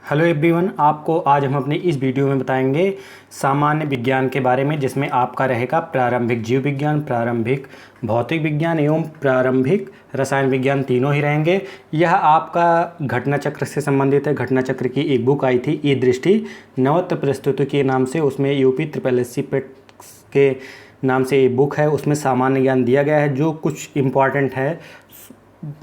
Hello everyone, आपको आज हम अपने इस वीडियो में बताएंगे सामान्य विज्ञान के बारे में, जिसमें आपका रहेगा प्रारंभिक जीव विज्ञान, प्रारंभिक भौतिक विज्ञान एवं प्रारंभिक रसायन विज्ञान, तीनों ही रहेंगे। यह आपका घटना चक्र से संबंधित है। घटना चक्र की एक बुक आई थी ई दृष्टि नवत्र प्रस्तुति के नाम से, उसमें यूपी SSC पेट के नाम से ये बुक है। उसमें सामान्य ज्ञान दिया गया है, जो कुछ इम्पॉर्टेंट है।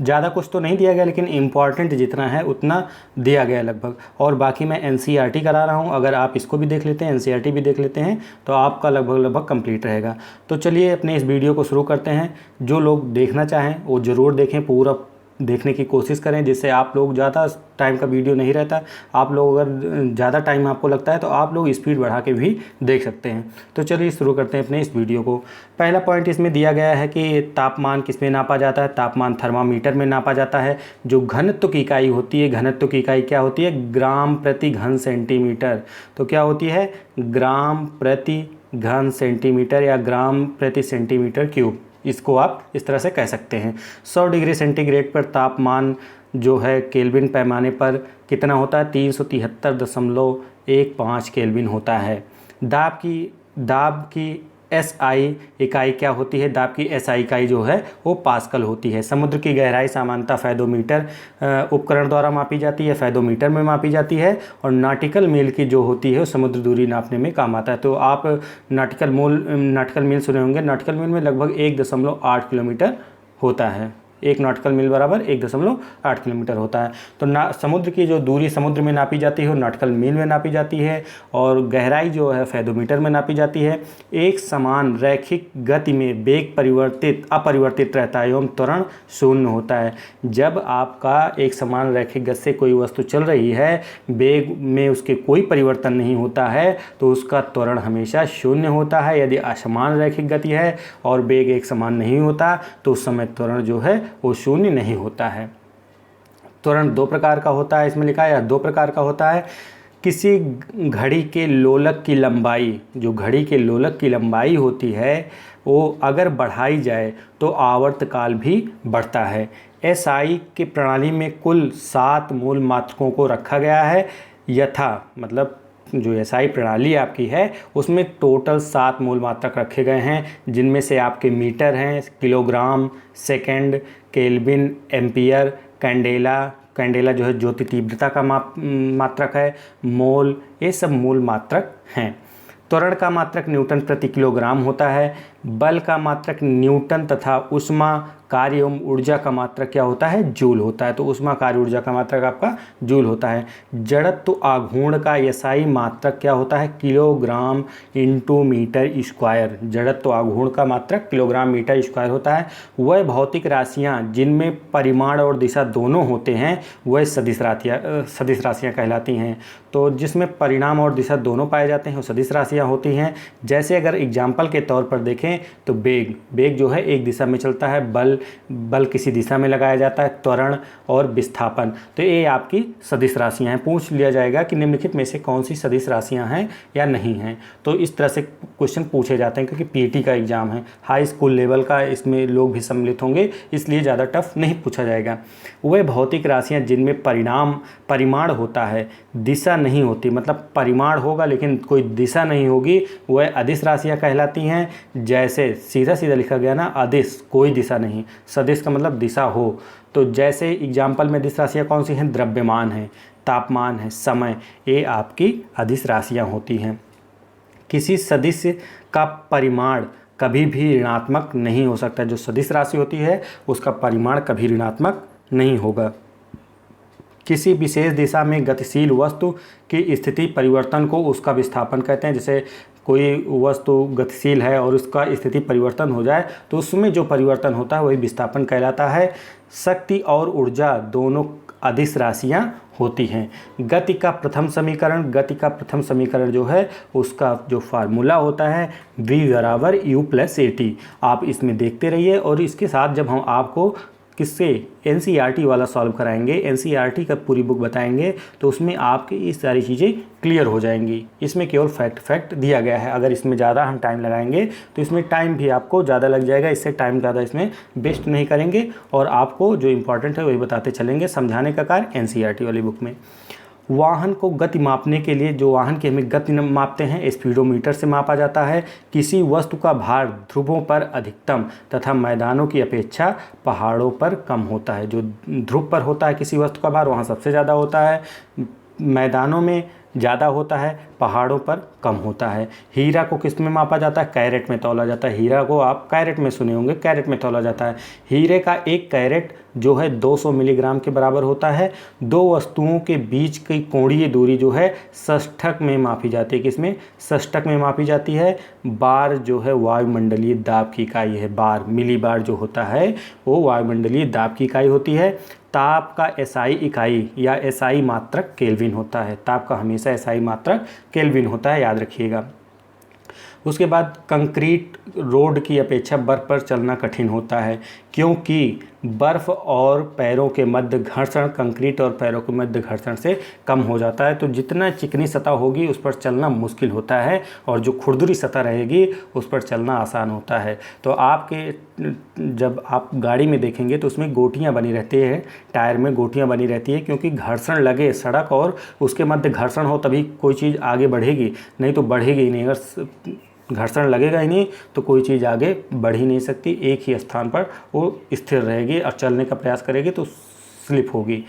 ज़्यादा कुछ तो नहीं दिया गया, लेकिन इम्पॉर्टेंट जितना है उतना दिया गया लगभग। और बाकी मैं NCERT करा रहा हूँ। अगर आप इसको भी देख लेते हैं, NCERT भी देख लेते हैं, तो आपका लगभग कंप्लीट रहेगा। तो चलिए अपने इस वीडियो को शुरू करते हैं। जो लोग देखना चाहें वो ज़रूर देखें, पूरा देखने की कोशिश करें, जिससे आप लोग ज़्यादा टाइम का वीडियो नहीं रहता। आप लोग अगर ज़्यादा टाइम आपको लगता है तो आप लोग स्पीड बढ़ा के भी देख सकते हैं। तो चलिए शुरू करते हैं अपने इस वीडियो को। पहला पॉइंट इसमें दिया गया है कि तापमान किस में नापा जाता है। तापमान थर्मामीटर में नापा जाता है। जो घनत्व की इकाई होती है, घनत्व की इकाई क्या होती है? ग्राम प्रति घन सेंटीमीटर। तो क्या होती है? ग्राम प्रति घन सेंटीमीटर या ग्राम प्रति सेंटीमीटर क्यूब। इसको आप इस तरह से कह सकते हैं। 100 डिग्री सेंटीग्रेड पर तापमान जो है केल्विन पैमाने पर कितना होता है? 373.15 केल्विन होता है। दाब की SI इकाई क्या होती है? दाब की SI इकाई जो है वो पास्कल होती है। समुद्र की गहराई सामान्यतः फैदोमीटर उपकरण द्वारा मापी जाती है, फैदोमीटर में मापी जाती है। और नॉटिकल मील की जो होती है वो समुद्र दूरी नापने में काम आता है। तो आप नॉटिकल मील सुने होंगे। नॉटिकल मील में लगभग 1.8 किलोमीटर होता है। 1 नॉटिकल मील बराबर 1.8 किलोमीटर होता है। तो समुद्र की जो दूरी समुद्र में नापी जाती है वो नॉटिकल मील में नापी जाती है, और गहराई जो है फैदोमीटर में नापी जाती है। एक समान रैखिक गति में वेग अपरिवर्तित रहता है एवं त्वरण शून्य होता है। जब आपका एक समान रैखिक गति से कोई वस्तु चल रही है, वेग में उसके कोई परिवर्तन नहीं होता है, तो उसका त्वरण हमेशा शून्य होता है। यदि असमान रैखिक गति है और वेग एक समान नहीं होता, तो उस समय त्वरण जो है वो शून्य नहीं होता है। त्वरण 2 प्रकार का होता है, इसमें लिखा है 2 प्रकार का होता है। किसी घड़ी के लोलक की लंबाई, जो घड़ी के लोलक की लंबाई होती है, वो अगर बढ़ाई जाए तो आवर्तकाल भी बढ़ता है। SI की प्रणाली में कुल 7 मूल मात्रकों को रखा गया है। यथा मतलब जो SI प्रणाली आपकी है उसमें टोटल 7 मूल मात्रक रखे गए हैं, जिनमें से आपके मीटर हैं, kilogram, second, kelvin, ampere, candela जो है ज्योति तीव्रता का मात्रक है, मोल, ये सब मूल मात्रक हैं। त्वरण का मात्रक न्यूटन प्रति किलोग्राम होता है। बल का मात्रक न्यूटन तथा ऊष्मा कार्य एवं ऊर्जा का मात्रक क्या होता है? जूल होता है। तो ऊष्मा कार्य ऊर्जा का मात्रक आपका जूल होता है। जड़त्व आघूर्ण का SI मात्रक क्या होता है? Kilogram into metre square. जड़त्व आघूर्ण का मात्रक किलोग्राम मीटर स्क्वायर होता है। वह भौतिक राशियाँ जिनमें परिमाण और दिशा दोनों होते हैं वह सदिश राशियाँ कहलाती हैं। तो जिसमें परिमाण और दिशा दोनों पाए जाते हैं वो सदिश राशियाँ होती हैं। जैसे अगर एग्जाम्पल के तौर पर देखें तो वेग जो है एक दिशा में चलता है, बल किसी दिशा में लगाया जाता है, त्वरण और विस्थापन, तो ये आपकी सदिश राशियां हैं। पूछ लिया जाएगा कि निम्नलिखित में से कौन सी सदिश राशियां हैं या नहीं हैं। तो इस तरह से क्वेश्चन पूछे जाते हैं, क्योंकि PET का एग्जाम है, हाई स्कूल लेवल का, इसमें लोग भी सम्मिलित होंगे, इसलिए ज़्यादा टफ नहीं पूछा जाएगा। वह भौतिक राशियाँ जिनमें परिमाण होता है, दिशा नहीं होती, मतलब परिमाण होगा लेकिन कोई दिशा नहीं होगी, वह अदिश राशियाँ कहलाती हैं। जैसे सीधा लिखा गया ना, अदिश कोई दिशा नहीं, सदिश का मतलब दिशा हो। तो जैसे एग्जाम्पल में अदिश राशियाँ कौन सी हैं? द्रव्यमान है, तापमान है, समय, ये आपकी अदिश राशियाँ होती हैं। किसी सदिश का परिमाण कभी भी ऋणात्मक नहीं हो सकता। जो सदिश राशि होती है उसका परिमाण कभी ऋणात्मक नहीं होगा। किसी विशेष दिशा में गतिशील वस्तु की स्थिति परिवर्तन को उसका विस्थापन कहते हैं। जैसे कोई वस्तु गतिशील है और उसका स्थिति परिवर्तन हो जाए तो उसमें जो परिवर्तन होता है वही विस्थापन कहलाता है। शक्ति और ऊर्जा दोनों अदिश राशियाँ होती हैं। गति का प्रथम समीकरण जो है उसका जो फार्मूला होता है V = U+AT। आप इसमें देखते रहिए, और इसके साथ जब हम आपको किससे NCERT वाला सॉल्व कराएंगे, NCERT का पूरी बुक बताएंगे, तो उसमें आपकी ये सारी चीज़ें क्लियर हो जाएंगी। इसमें केवल फैक्ट दिया गया है। अगर इसमें ज़्यादा हम टाइम लगाएंगे तो इसमें टाइम भी आपको ज़्यादा लग जाएगा, इससे टाइम ज़्यादा इसमें वेस्ट नहीं करेंगे और आपको जो इम्पोर्टेंट है वही बताते चलेंगे। समझाने का कार्य NCERT वाली बुक में। वाहन को गति मापने के लिए, जो वाहन की हमें गति मापते हैं, स्पीडोमीटर से मापा जाता है। किसी वस्तु का भार ध्रुवों पर अधिकतम तथा मैदानों की अपेक्षा पहाड़ों पर कम होता है। जो ध्रुव पर होता है किसी वस्तु का भार, वहाँ सबसे ज़्यादा होता है, मैदानों में ज़्यादा होता है, पहाड़ों पर कम होता है। हीरा को किस में मापा जाता है? कैरेट में तौला जाता है। हीरा को आप कैरेट में सुने होंगे, कैरेट में तौला जाता है। हीरे का एक कैरेट जो है 200 मिलीग्राम के बराबर होता है। दो वस्तुओं के बीच की कोणीय दूरी जो है षष्ठक में मापी जाती है। किसमें? षष्ठक में मापी जाती है। बार जो है वायुमंडलीय दाब की इकाई है। बार, मिली बार जो होता है वो वायुमंडलीय दाब की इकाई होती है। ताप का एसआई इकाई या एसआई मात्रक केल्विन होता है। ताप का हमेशा एसआई मात्रक केल्विन होता है, याद रखिएगा। उसके बाद कंक्रीट रोड की अपेक्षा बर्फ़ पर चलना कठिन होता है, क्योंकि बर्फ़ और पैरों के मध्य घर्षण कंक्रीट और पैरों के मध्य घर्षण से कम हो जाता है। तो जितना चिकनी सतह होगी उस पर चलना मुश्किल होता है, और जो खुरदुरी सतह रहेगी उस पर चलना आसान होता है। तो आपके जब आप गाड़ी में देखेंगे तो उसमें गोटियां बनी रहती है, टायर में गोटियां बनी रहती है, क्योंकि घर्षण लगे, सड़क और उसके मध्य घर्षण हो तभी कोई चीज़ आगे बढ़ेगी, नहीं तो बढ़ेगी ही नहीं। अगर घर्षण लगेगा ही नहीं तो कोई चीज़ आगे बढ़ ही नहीं सकती, एक ही स्थान पर वो स्थिर रहेगी और चलने का प्रयास करेगी तो स्लिप होगी।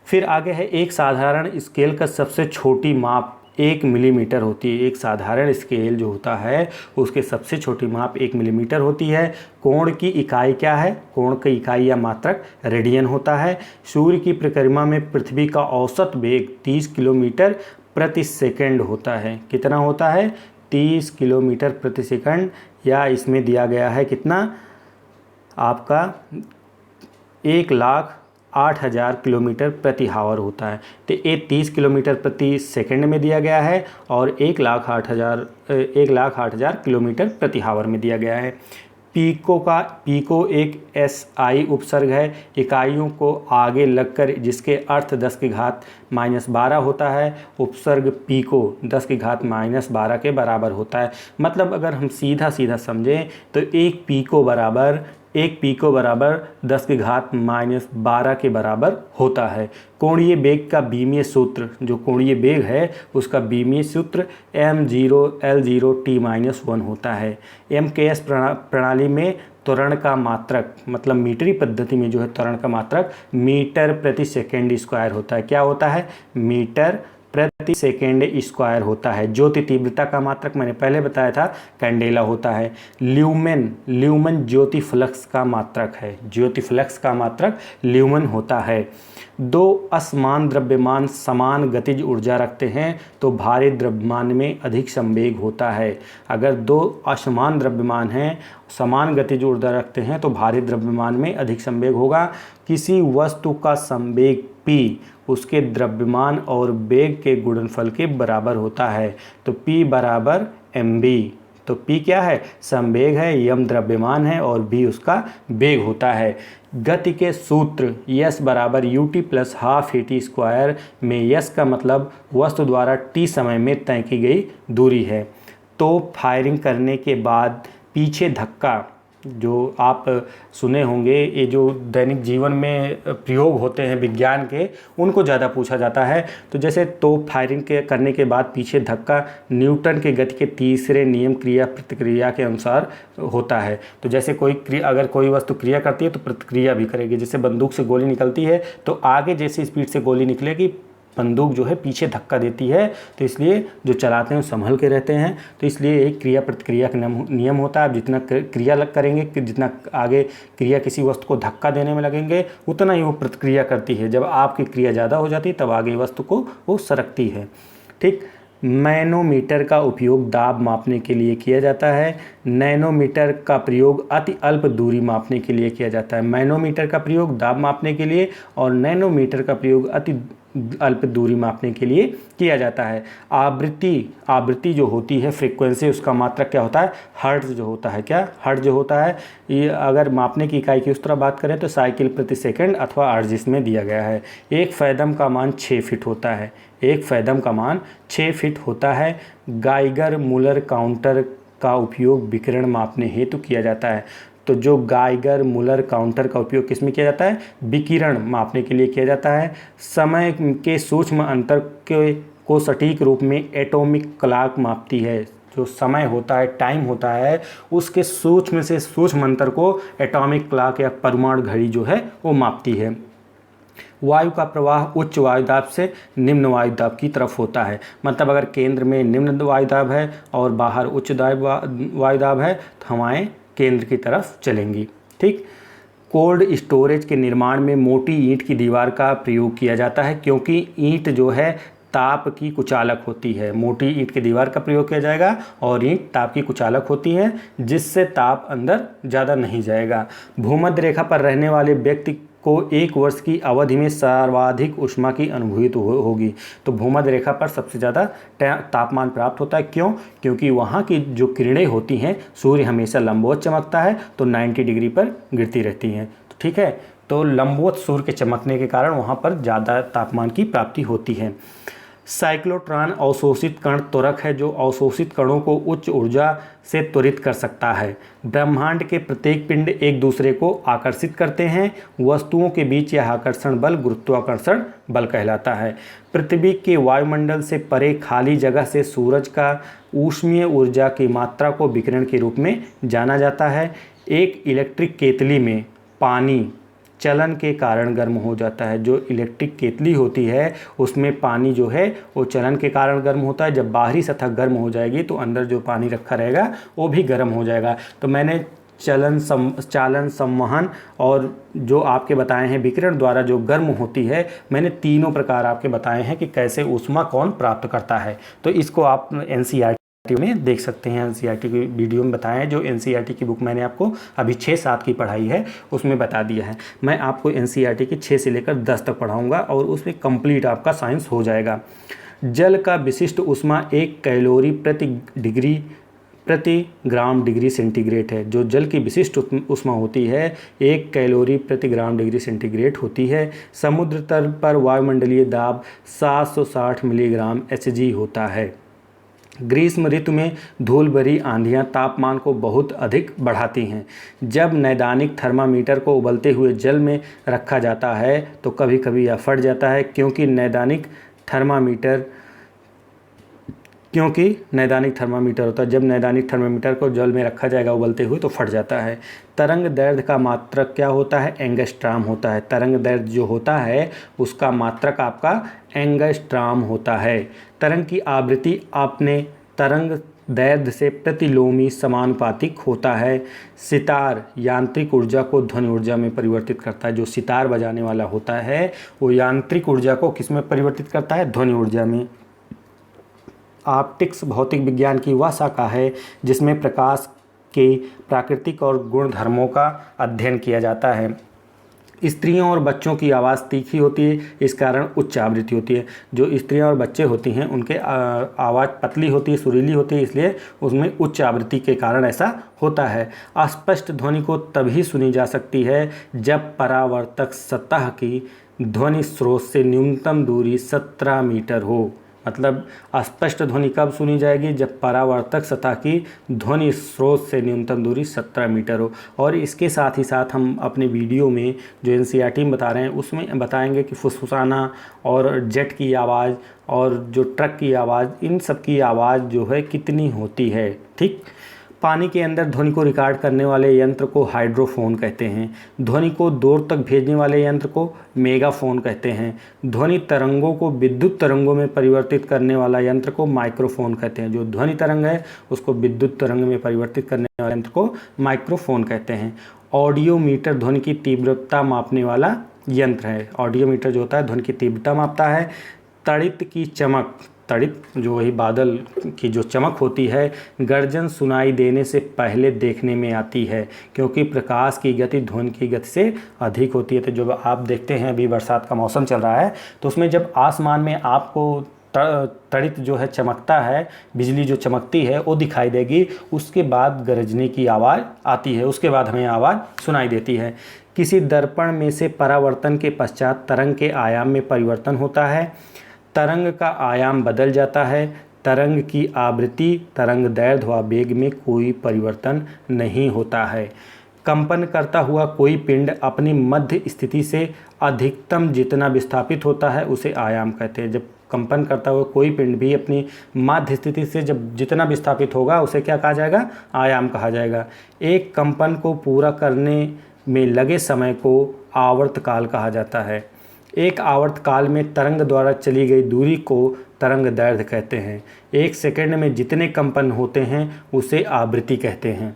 फिर आगे है, एक साधारण स्केल का सबसे छोटी माप 1 मिलीमीटर होती है। एक साधारण स्केल जो होता है उसके सबसे छोटी माप 1 मिलीमीटर होती है। कोण की इकाई क्या है? कोण की इकाई या मात्रक रेडियन होता है। सूर्य की परिक्रमा में पृथ्वी का औसत वेग 30 किलोमीटर प्रति सेकंड होता है। कितना होता है? 30 किलोमीटर प्रति सेकंड, या इसमें दिया गया है कितना आपका 1,08,000 किलोमीटर प्रति हावर होता है। तो ये 30 किलोमीटर प्रति सेकंड में दिया गया है और 1,08,000 किलोमीटर प्रति हावर में दिया गया है। पीको एक एसआई उपसर्ग है, इकाइयों को आगे लगकर, जिसके अर्थ 10 की घात -12 होता है। उपसर्ग पीको 10 की घात -12 के बराबर होता है। मतलब अगर हम सीधा सीधा समझें तो एक पीको बराबर 10 की घात -12 के बराबर होता है। कोणीय बेग का बीमीय सूत्र, जो कोणीय बेग है उसका बीमीय सूत्र m0L0t-1 होता है। MKS प्रणाली में त्वरण का मात्रक, मतलब मीटरी पद्धति में जो है त्वरण का मात्रक मीटर प्रति सेकेंड स्क्वायर होता है। क्या होता है? मीटर प्रति सेकेंड स्क्वायर होता है। ज्योति तीव्रता का मात्रक मैंने पहले बताया था, कैंडेला होता है। ल्यूमन ज्योति फ्लक्स का मात्रक है। ज्योति फ्लक्स का मात्रक ल्यूमन होता है। दो असमान द्रव्यमान समान गतिज ऊर्जा रखते हैं तो भारी द्रव्यमान में अधिक संवेग होता है। अगर दो असमान द्रव्यमान हैं, समान गतिज ऊर्जा रखते हैं तो भारी द्रव्यमान में अधिक संवेग होगा। किसी वस्तु का संवेग p उसके द्रव्यमान और वेग के गुणनफल के बराबर होता है। तो p बराबर mv। तो p क्या है? संवेग है, m द्रव्यमान है और v उसका वेग होता है। गति के सूत्र s बराबर ut plus half at square में s का मतलब वस्तु द्वारा t समय में तय की गई दूरी है। तो फायरिंग करने के बाद पीछे धक्का, जो आप सुने होंगे, ये जो दैनिक जीवन में प्रयोग होते हैं विज्ञान के, उनको ज़्यादा पूछा जाता है। तो जैसे तोप फायरिंग करने के बाद पीछे धक्का न्यूटन के गति के तीसरे नियम क्रिया प्रतिक्रिया के अनुसार होता है। तो जैसे अगर कोई वस्तु क्रिया करती है तो प्रतिक्रिया भी करेगी। जैसे बंदूक से गोली निकलती है तो आगे जैसे स्पीड से गोली निकलेगी, बंदूक जो है पीछे धक्का देती है, तो इसलिए जो चलाते हैं संभल के रहते हैं। तो इसलिए एक क्रिया प्रतिक्रिया का नियम होता है। आप जितना क्रिया करेंगे, जितना आगे क्रिया किसी वस्तु को धक्का देने में लगेंगे, उतना ही वो प्रतिक्रिया करती है। जब आपकी क्रिया ज़्यादा हो जाती है तब आगे वस्तु को वो सरकती है। ठीक। मैनोमीटर का उपयोग दाब मापने के लिए किया जाता है। नैनोमीटर का प्रयोग अति अल्प दूरी मापने के लिए किया जाता है। मैनोमीटर का प्रयोग दाब मापने के लिए और नैनोमीटर का प्रयोग अति अल्प दूरी मापने के लिए किया जाता है। आवृत्ति जो होती है, फ्रीक्वेंसी, उसका मात्रक क्या होता है? हर्ट्ज जो होता है। क्या? हर्ट्ज जो होता है। ये अगर मापने की इकाई की उस तरह बात करें तो साइकिल प्रति सेकंड अथवा हर्ट्ज इसमें दिया गया है। एक फैदम का मान 6 फीट होता है। एक फैदम का मान 6 फीट होता है। गाइगर मुलर काउंटर का उपयोग विकिरण मापने हेतु किया जाता है। तो जो गाइगर मुलर काउंटर का उपयोग किसमें किया जाता है? विकिरण मापने के लिए किया जाता है। समय के सूक्ष्म अंतर को सटीक रूप में एटॉमिक क्लॉक मापती है। जो समय होता है, टाइम होता है, उसके सूक्ष्म से सूक्ष्म अंतर को एटॉमिक क्लॉक या परमाणु घड़ी जो है वो मापती है। वायु का प्रवाह उच्च वायुदाब से निम्न वायुदाब की तरफ होता है। मतलब अगर केंद्र में निम्न वायुदाब है और बाहर उच्च वायुदाब है तो हवाएं केंद्र की तरफ चलेंगी। ठीक। कोल्ड स्टोरेज के निर्माण में मोटी ईंट की दीवार का प्रयोग किया जाता है, क्योंकि ईंट जो है ताप की कुचालक होती है। मोटी ईंट की दीवार का प्रयोग किया जाएगा और ईंट ताप की कुचालक होती है, जिससे ताप अंदर ज़्यादा नहीं जाएगा। भूमध्य रेखा पर रहने वाले व्यक्ति को 1 वर्ष की अवधि में सर्वाधिक ऊष्मा की अनुभूति होगी। तो भूमध्य रेखा पर सबसे ज़्यादा तापमान प्राप्त होता है। क्यों? क्योंकि वहाँ की जो किरणें होती हैं, सूर्य हमेशा लंबवत चमकता है तो 90 डिग्री पर गिरती रहती हैं। तो ठीक है, तो लंबवत सूर्य के चमकने के कारण वहाँ पर ज़्यादा तापमान की प्राप्ति होती है। साइक्लोट्रॉन अवशोषित कण त्वरक है, जो अवशोषित कणों को उच्च ऊर्जा से त्वरित कर सकता है। ब्रह्मांड के प्रत्येक पिंड एक दूसरे को आकर्षित करते हैं। वस्तुओं के बीच यह आकर्षण बल गुरुत्वाकर्षण बल कहलाता है। पृथ्वी के वायुमंडल से परे खाली जगह से सूरज का ऊष्मीय ऊर्जा की मात्रा को विकिरण के रूप में जाना जाता है। एक इलेक्ट्रिक केतली में पानी चलन के कारण गर्म हो जाता है। जो इलेक्ट्रिक केतली होती है उसमें पानी जो है वो चलन के कारण गर्म होता है। जब बाहरी सतह गर्म हो जाएगी तो अंदर जो पानी रखा रहेगा वो भी गर्म हो जाएगा। तो मैंने चालन, संवहन और जो आपके बताए हैं विकिरण द्वारा जो गर्म होती है, मैंने तीनों प्रकार आपके बताए हैं कि कैसे ऊष्मा कौन प्राप्त करता है। तो इसको आप NCERT में देख सकते हैं। NCERT की वीडियो में बताया है। जो NCERT की बुक मैंने आपको अभी 6-7 की पढ़ाई है उसमें बता दिया है। मैं आपको NCERT की 6 से लेकर 10 तक पढ़ाऊंगा और उसमें कंप्लीट आपका साइंस हो जाएगा। जल का विशिष्ट ऊष्मा 1 कैलोरी प्रति ग्राम डिग्री सेंटीग्रेड है। जो जल की विशिष्ट ऊष्मा होती है 1 कैलोरी प्रति ग्राम डिग्री सेंटीग्रेड होती है। समुद्र तल पर वायुमंडलीय दाब 760 मिलीग्राम Hg होता है। ग्रीष्म ऋतु में धूल भरी आंधियाँ तापमान को बहुत अधिक बढ़ाती हैं। जब नैदानिक थर्मामीटर को उबलते हुए जल में रखा जाता है तो कभी कभी यह फट जाता है, क्योंकि नैदानिक थर्मामीटर होता है। जब नैदानिक थर्मामीटर को जल में रखा जाएगा उबलते हुए तो फट जाता है। तरंग दैर्ध्य का मात्रक क्या होता है? एंगस्ट्राम होता है। तरंग दैर्ध्य जो होता है उसका मात्रक आपका एंगस्ट्राम होता है। तरंग की आवृत्ति अपने तरंग दैर्ध्य से प्रतिलोमी समानुपातिक होता है। सितार यांत्रिक ऊर्जा को ध्वनि ऊर्जा में परिवर्तित करता है। जो सितार बजाने वाला होता है वो यांत्रिक ऊर्जा को किस में परिवर्तित करता है? ध्वनि ऊर्जा में। ऑप्टिक्स भौतिक विज्ञान की वह शाखा है जिसमें प्रकाश के प्राकृतिक और गुणधर्मों का अध्ययन किया जाता है। स्त्रियों और बच्चों की आवाज़ तीखी होती है, इस कारण उच्च आवृत्ति होती है। जो स्त्रियां और बच्चे होती हैं उनके आवाज़ पतली होती है, सुरीली होती है, इसलिए उसमें उच्च आवृत्ति के कारण ऐसा होता है। अस्पष्ट ध्वनि को तभी सुनी जा सकती है जब परावर्तक सतह की ध्वनि स्रोत से न्यूनतम दूरी 17 मीटर हो। मतलब स्पष्ट ध्वनि कब सुनी जाएगी? जब परावर्तक सतह की ध्वनि स्रोत से न्यूनतम दूरी 17 मीटर हो। और इसके साथ ही साथ हम अपने वीडियो में जो NCERT में बता रहे हैं उसमें बताएंगे कि फुसफुसाना और जेट की आवाज़ और जो ट्रक की आवाज़, इन सब की आवाज़ जो है कितनी होती है। ठीक। पानी के अंदर ध्वनि को रिकॉर्ड करने वाले यंत्र को हाइड्रोफोन कहते हैं। ध्वनि को दूर तक भेजने वाले यंत्र को मेगाफोन कहते हैं। ध्वनि तरंगों को विद्युत तरंगों में परिवर्तित करने वाला यंत्र को माइक्रोफोन कहते हैं। जो ध्वनि तरंग है उसको विद्युत तरंग में परिवर्तित करने वाले यंत्र को माइक्रोफोन कहते हैं। ऑडियोमीटर ध्वनि की तीव्रता मापने वाला यंत्र है। ऑडियोमीटर जो होता है ध्वनि की तीव्रता मापता है। तड़ित जो वही बादल की जो चमक होती है गर्जन सुनाई देने से पहले देखने में आती है, क्योंकि प्रकाश की गति ध्वनि की गति से अधिक होती है। तो जब आप देखते हैं अभी बरसात का मौसम चल रहा है तो उसमें जब आसमान में आपको तड़ित जो है चमकता है, बिजली जो चमकती है वो दिखाई देगी, उसके बाद गरजने की आवाज़ आती है, उसके बाद हमें आवाज़ सुनाई देती है। किसी दर्पण में से परावर्तन के पश्चात तरंग के आयाम में परिवर्तन होता है। तरंग का आयाम बदल जाता है। तरंग की आवृत्ति, तरंग दैर्ध्य व वेग में कोई परिवर्तन नहीं होता है। कंपन करता हुआ कोई पिंड अपनी मध्य स्थिति से अधिकतम जितना विस्थापित होता है उसे आयाम कहते हैं। जब कंपन करता हुआ कोई पिंड भी अपनी माध्य स्थिति से जब जितना विस्थापित होगा उसे क्या कहा जाएगा? आयाम कहा जाएगा। एक कंपन को पूरा करने में लगे समय को आवर्तकाल कहा जाता है। एक आवर्तकाल में तरंग द्वारा चली गई दूरी को तरंग दैर्घ्य कहते हैं। एक सेकंड में जितने कंपन होते हैं उसे आवृत्ति कहते हैं।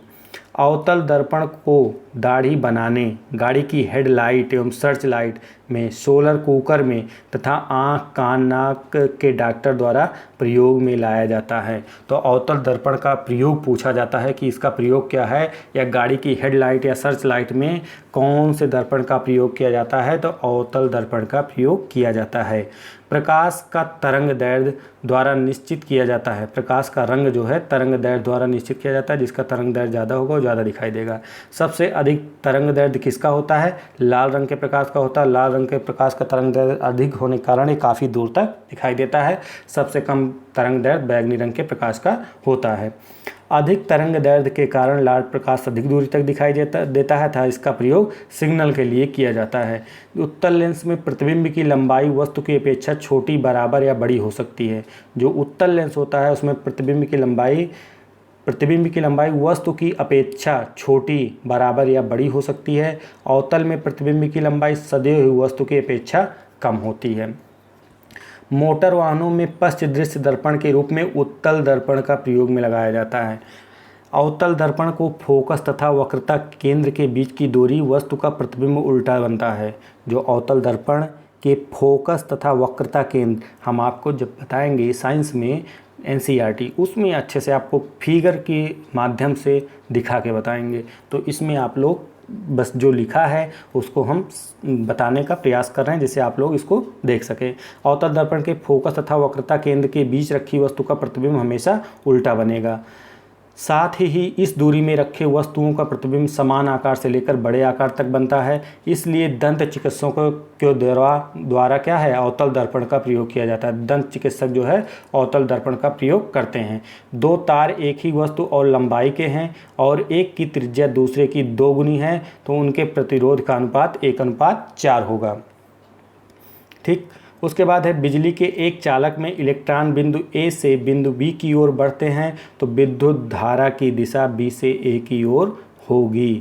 अवतल दर्पण को दाढ़ी बनाने, गाड़ी की हेडलाइट एवं सर्च लाइट में, सोलर कुकर में तथा आँख कान नाक के डॉक्टर द्वारा प्रयोग में लाया जाता है। तो अवतल दर्पण का प्रयोग पूछा जाता है कि इसका प्रयोग क्या है, या गाड़ी की हेडलाइट या सर्च लाइट में कौन से दर्पण का प्रयोग किया जाता है? तो अवतल दर्पण का प्रयोग किया जाता है। प्रकाश का तरंग दैर्घ्य द्वारा निश्चित किया जाता है। प्रकाश का रंग जो है तरंग दैर्घ्य द्वारा निश्चित किया जाता है। जिसका तरंग दैर्घ्य ज़्यादा होगा वो ज़्यादा दिखाई देगा। सबसे अधिक तरंग दैर्घ्य किसका होता है? लाल रंग के प्रकाश का होता है। लाल रंग के प्रकाश का तरंग दैर्घ्य अधिक होने के कारण ये काफ़ी दूर तक दिखाई देता है। सबसे कम तरंग दैर्घ्य बैगनी रंग के प्रकाश का होता है। अधिक तरंग दैर्घ्य के कारण लाल प्रकाश अधिक दूरी तक दिखाई देता है तथा इसका प्रयोग सिग्नल के लिए किया जाता है। उत्तल लेंस में प्रतिबिंब की लंबाई वस्तु की अपेक्षा छोटी, बराबर या बड़ी हो सकती है। जो उत्तल लेंस होता है उसमें प्रतिबिंब की लंबाई वस्तु की अपेक्षा छोटी, बराबर या बड़ी हो सकती है। अवतल में प्रतिबिंब की लंबाई सदैव हुई वस्तु की अपेक्षा कम होती है। मोटर वाहनों में पश्च दृश्य दर्पण के रूप में उत्तल दर्पण का प्रयोग में लगाया जाता है। अवतल दर्पण को फोकस तथा वक्रता केंद्र के बीच की दूरी वस्तु का प्रतिबिंब उल्टा बनता है। जो अवतल दर्पण के फोकस तथा वक्रता केंद्र हम आपको जब बताएंगे साइंस में NCERT, उसमें अच्छे से आपको फिगर के माध्यम से दिखा के बताएंगे। तो इसमें आप लोग बस जो लिखा है उसको हम बताने का प्रयास कर रहे हैं जिससे आप लोग इसको देख सकें। अवतल दर्पण के फोकस तथा वक्रता केंद्र के बीच रखी वस्तु का प्रतिबिंब हमेशा उल्टा बनेगा। साथ ही इस दूरी में रखे वस्तुओं का प्रतिबिंब समान आकार से लेकर बड़े आकार तक बनता है। इसलिए दंत चिकित्सकों के द्वारा क्या है? अवतल दर्पण का प्रयोग किया जाता है। दंत चिकित्सक जो है अवतल दर्पण का प्रयोग करते हैं। दो तार एक ही वस्तु और लंबाई के हैं और एक की त्रिज्या दूसरे की 2 गुनी है तो उनके प्रतिरोध का अनुपात 1:4 होगा। ठीक। उसके बाद है बिजली के एक चालक में इलेक्ट्रॉन बिंदु A से बिंदु B की ओर बढ़ते हैं तो विद्युत धारा की दिशा B से A की ओर होगी।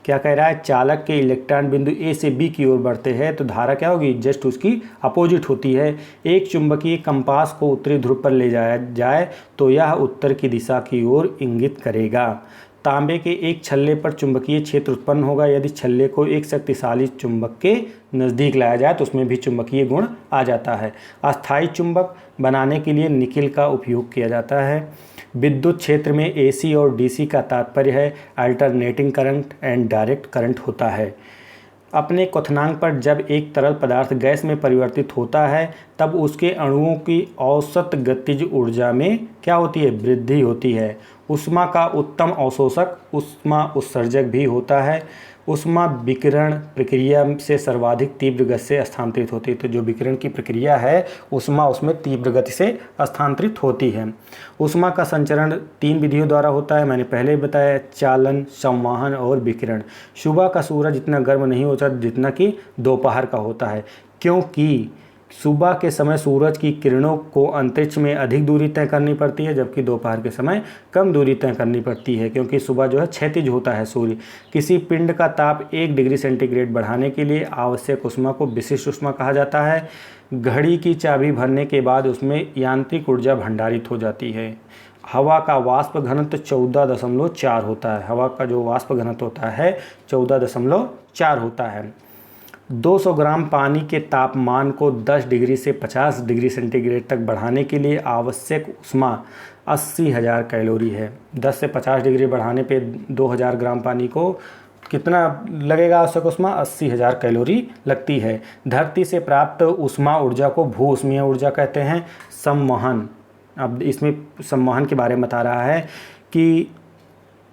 क्या कह रहा है? चालक के इलेक्ट्रॉन बिंदु A से B की ओर बढ़ते हैं तो धारा क्या होगी? जस्ट उसकी अपोजिट होती है। एक चुंबकीय कंपास को उत्तरी ध्रुव पर ले जाया जाए तो यह उत्तर की दिशा की ओर इंगित करेगा। तांबे के एक छल्ले पर चुंबकीय क्षेत्र उत्पन्न होगा। यदि छल्ले को एक शक्तिशाली चुंबक के नज़दीक लाया जाए तो उसमें भी चुंबकीय गुण आ जाता है। अस्थायी चुंबक बनाने के लिए निकेल का उपयोग किया जाता है। विद्युत क्षेत्र में AC और DC का तात्पर्य है alternating current and direct current होता है। अपने क्वथनांक पर जब एक तरल पदार्थ गैस में परिवर्तित होता है तब उसके अणुओं की औसत गतिज ऊर्जा में क्या होती है? वृद्धि होती है। ऊष्मा का उत्तम अवशोषक ऊष्मा उत्सर्जक भी होता है। ऊष्मा विकिरण प्रक्रिया से सर्वाधिक तीव्र गति से स्थानांतरित होती है। तो जो विकिरण की प्रक्रिया है ऊष्मा उसमें तीव्र गति से स्थानांतरित होती है। ऊष्मा का संचरण 3 विधियों द्वारा होता है। मैंने पहले ही बताया, चालन, संवहन और विकिरण। सुबह का सूरज इतना गर्म नहीं होता जितना कि दोपहर का होता है, क्योंकि सुबह के समय सूरज की किरणों को अंतरिक्ष में अधिक दूरी तय करनी पड़ती है जबकि दोपहर के समय कम दूरी तय करनी पड़ती है, क्योंकि सुबह जो है क्षैतिज होता है सूर्य। किसी पिंड का ताप 1 डिग्री सेंटीग्रेड बढ़ाने के लिए आवश्यक ऊष्मा को विशिष्ट ऊष्मा कहा जाता है। घड़ी की चाबी भरने के बाद उसमें यांत्रिक ऊर्जा भंडारित हो जाती है। हवा का वाष्प घनत्व 14.4 होता है। हवा का जो वाष्प घनत्व होता है 14.4 होता है। 200 ग्राम पानी के तापमान को 10 डिग्री से 50 डिग्री सेंटीग्रेड तक बढ़ाने के लिए आवश्यक ऊष्मा 80,000 कैलोरी है। 10 से 50 डिग्री बढ़ाने पे 2000 ग्राम पानी को कितना लगेगा आवश्यक ऊष्मा? 80,000 कैलोरी लगती है। धरती से प्राप्त ऊष्मा ऊर्जा को भू ऊष्मीय ऊर्जा कहते हैं। संवहन, अब इसमें संवहन के बारे में बता रहा है कि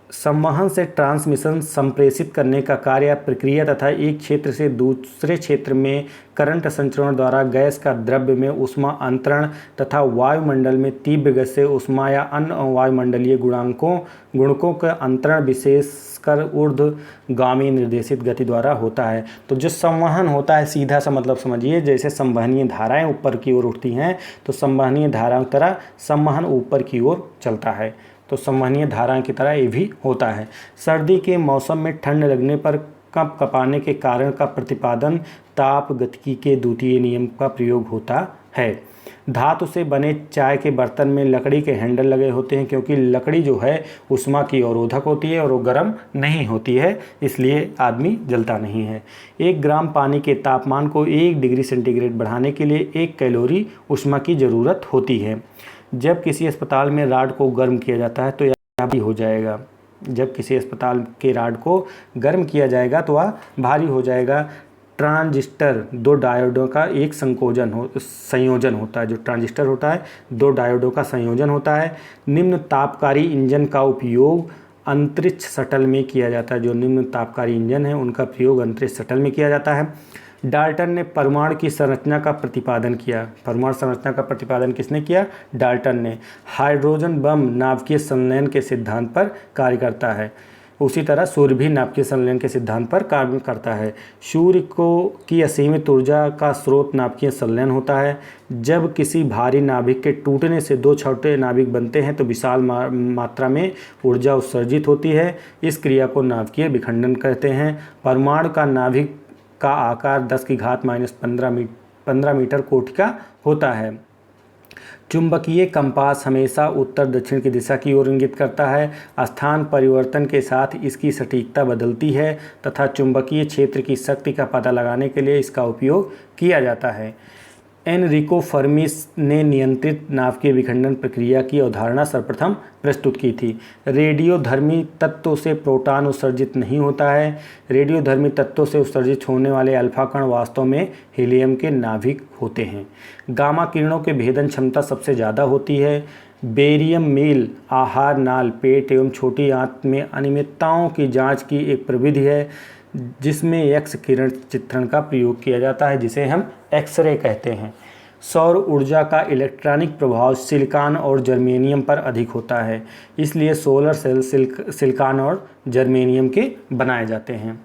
संवहन से ट्रांसमिशन संप्रेषित करने का कार्य या प्रक्रिया तथा एक क्षेत्र से दूसरे क्षेत्र में करंट संचरण द्वारा गैस का द्रव्य में ऊष्मा अंतरण तथा वायुमंडल में तीव्र गति से ऊष्मा या अन्य वायुमंडलीय गुणकों का अंतरण विशेषकर ऊर्ध्वगामी निर्देशित गति द्वारा होता है। तो जो संवहन होता है, सीधा सा मतलब समझिए, जैसे संवहनीय धाराएं ऊपर की ओर उठती हैं तो संवहनीय धाराओं की तरह संवहन ऊपर की ओर चलता है, तो संवहनीय धारा की तरह ये भी होता है। सर्दी के मौसम में ठंड लगने पर कँपकपाने के कारण का प्रतिपादन ताप गतिकी के द्वितीय नियम का प्रयोग होता है। धातु से बने चाय के बर्तन में लकड़ी के हैंडल लगे होते हैं, क्योंकि लकड़ी जो है ऊष्मा की अवरोधक होती है और वो गर्म नहीं होती है, इसलिए आदमी जलता नहीं है। 1 ग्राम पानी के तापमान को 1 डिग्री सेंटीग्रेड बढ़ाने के लिए 1 कैलोरी ऊष्मा की ज़रूरत होती है। जब किसी अस्पताल में राड को गर्म किया जाता है तो यह भारी हो जाएगा। जब किसी अस्पताल के राड को गर्म किया जाएगा तो वह भारी हो जाएगा। ट्रांजिस्टर 2 डायोडों का एक संयोजन होता है। जो ट्रांजिस्टर होता है 2 डायोडों का संयोजन होता है। निम्न तापकारी इंजन का उपयोग अंतरिक्ष शटल में किया जाता है। जो निम्न तापकारी इंजन है उनका प्रयोग अंतरिक्ष शटल में किया जाता है। डाल्टन ने परमाणु की संरचना का प्रतिपादन किया। परमाणु संरचना का प्रतिपादन किसने किया? डाल्टन ने। हाइड्रोजन बम नाभिकीय संलयन के सिद्धांत पर कार्य करता है। उसी तरह सूर्य भी नाभिकीय संलयन के सिद्धांत पर कार्य करता है। सूर्य की असीमित ऊर्जा का स्रोत नाभिकीय संलयन होता है। जब किसी भारी नाभिक के टूटने से 2 छोटे नाभिक बनते हैं तो विशाल मात्रा में ऊर्जा उत्सर्जित होती है। इस क्रिया को नाभिकीय विखंडन कहते हैं। परमाणु का नाभिक का आकार 10⁻⁻15 मीटर कोटि का होता है। चुंबकीय कंपास हमेशा उत्तर दक्षिण की दिशा की ओर इंगित करता है। स्थान परिवर्तन के साथ इसकी सटीकता बदलती है तथा चुंबकीय क्षेत्र की शक्ति का पता लगाने के लिए इसका उपयोग किया जाता है। एनरिको फर्मी ने नियंत्रित नाभिकीय विखंडन प्रक्रिया की अवधारणा सर्वप्रथम प्रस्तुत की थी। रेडियोधर्मी तत्वों से प्रोटॉन उत्सर्जित नहीं होता है। रेडियोधर्मी तत्वों से उत्सर्जित होने वाले अल्फा कण वास्तव में हीलियम के नाभिक होते हैं। गामा किरणों के भेदन क्षमता सबसे ज़्यादा होती है। बेरियम मेल आहार नाल, पेट एवं छोटी आंत में अनियमितताओं की जाँच की एक प्रविधि है जिसमें एक्स किरण चित्रण का प्रयोग किया जाता है, जिसे हम एक्सरे कहते हैं। सौर ऊर्जा का इलेक्ट्रॉनिक प्रभाव सिलिकॉन और जर्मेनियम पर अधिक होता है, इसलिए सोलर सेल सिलिकॉन और जर्मेनियम के बनाए जाते हैं।